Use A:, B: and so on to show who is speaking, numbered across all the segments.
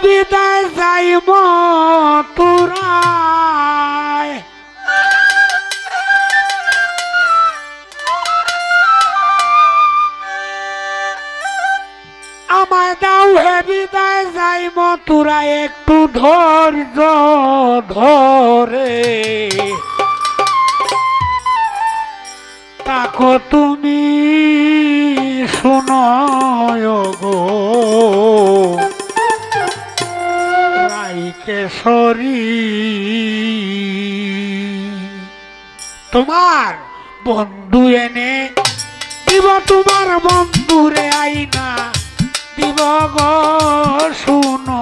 A: বিদায় যাই মথুরায় আমায় দাও হে বিদায় যাই মথুরায় একটু ধৈর্য ধরে তাকো তুমি শোনো গো রাইকেশ্বরী তোমার বন্ধু এনে দিব তোমার বন্ধুরে আইনা দিব গো শুনো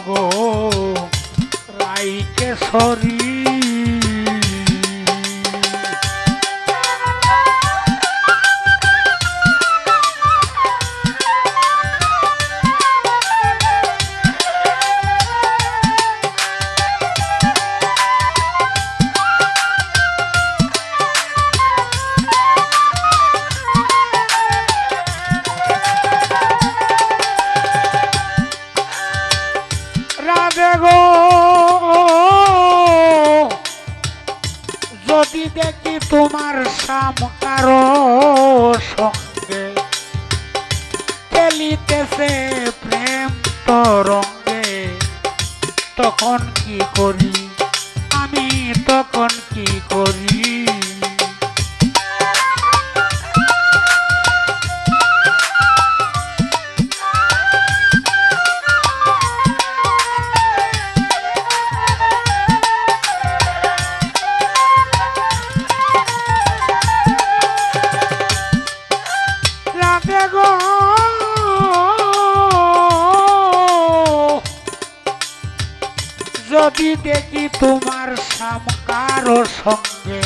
A: গো রাইকেশ্বরী যদি দেখি তোমার সামকার সঙ্গে খেলিতেছে প্রেম তরঙ্গে তখন কি করি আমি তখন কি করি যদি দেখি তোমার সামকার সঙ্গে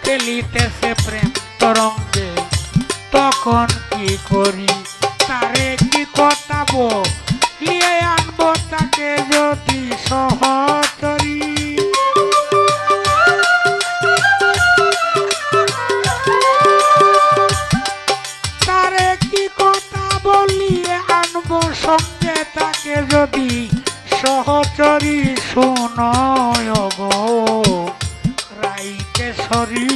A: খেলিতেছে প্রেম তরঙ্গে তখন কি করি তারে কি কথাবো লিয়ে আনবো তাকে যদি সহচরী তারে কি কথা বলিয়ে আনবো সঙ্গে তাকে যদি সহচরী শোনো গো রাইকেশ্বরী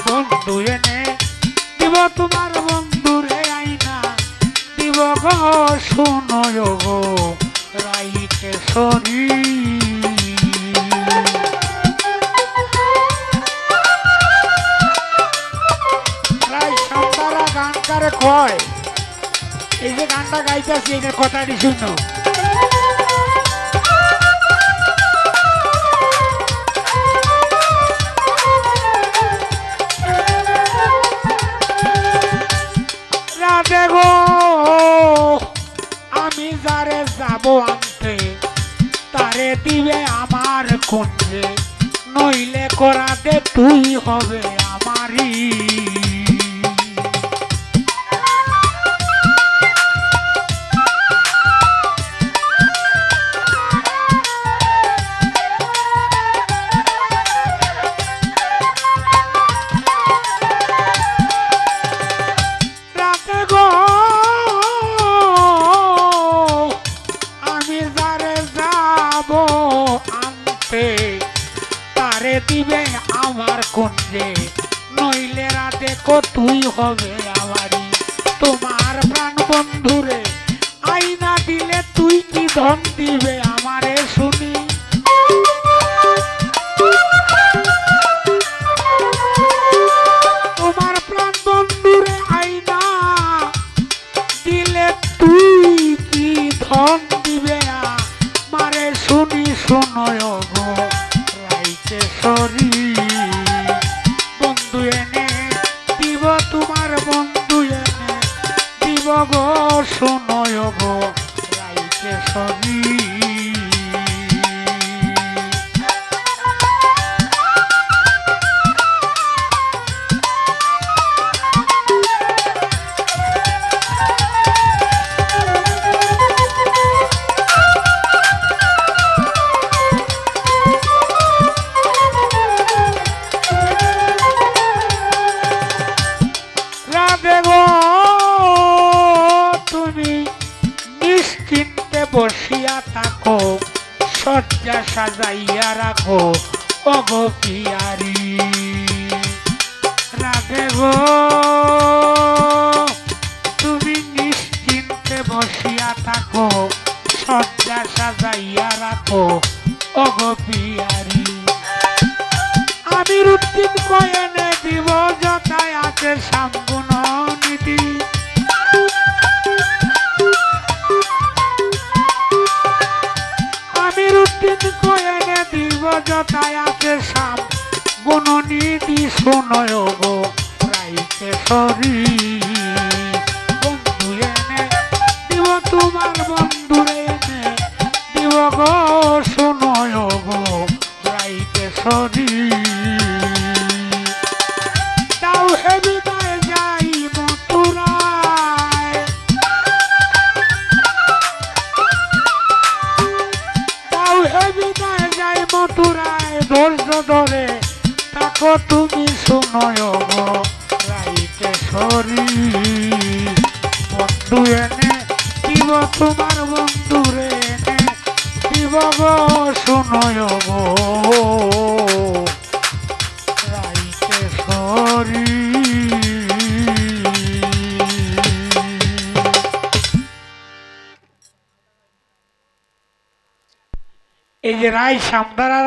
A: বন্ধু এনে দিব তোমার বন্ধুরে আইনা দিব গো শোনো গো রাইকেশ্বরী রাই সন্তারা গান কারে কয় এই যে গানটা গাইতেছি এটার কথাটি শুনো দেখো আমি যারে যাব আনতে তারে দিবে আমার কুঞ্জে নইলে করাতে তুই হবে আমারই তারে দিবে আমার কুঞ্জে নইলে রাতে কো তুই হবে আমারই তোমার প্রাণ বন্ধুরে আইনা দিলে তুই কি ধন দিবে আমারে শুনি তোমার প্রাণ বন্ধুরে আইনা দিলে তুই কি ধন দিবে আমারে শুনি শোনো গো রাইকেশ্বরী বন্ধু এনে দিব তোমার বন্ধু এনে দিব গো শোনো গো রাইকেশ্বরী তুমি নিশ্চিন্ত বসিয়া থাকো শয্যা সাজাইয়া রাখো ওগো পিয়ারি রাগে গো তুমি নিশ্চিন্তে বসিয়া থাকো শয্যা সাজাইয়া রাখো ওগো পিয়ারি আমি রুটিন কয়েনে দিব যথায় আছে সম্পূর্ণ নীতি আমি রুটিন কয়েনে দিব যথায় আছে সম্পূর্ণ নীতি শোনয় গো রাইতে সরি বন্ধু এনে দিব তোমার বন্ধুরে এনে দিব গো শোনয় গো রাইতে সরি তাও হে বিদায় যাই মথুরায় তাও হে বিদায় যাই মথুরায় ধৈর্য ধরে থাকো তুমি শোনয় গো রাইতে সরি বন্ধু এনে দিব তোমার বন্ধুরে এনে দিব গো শোনয় গো রাইতে সরি এই যে রায় সামদারা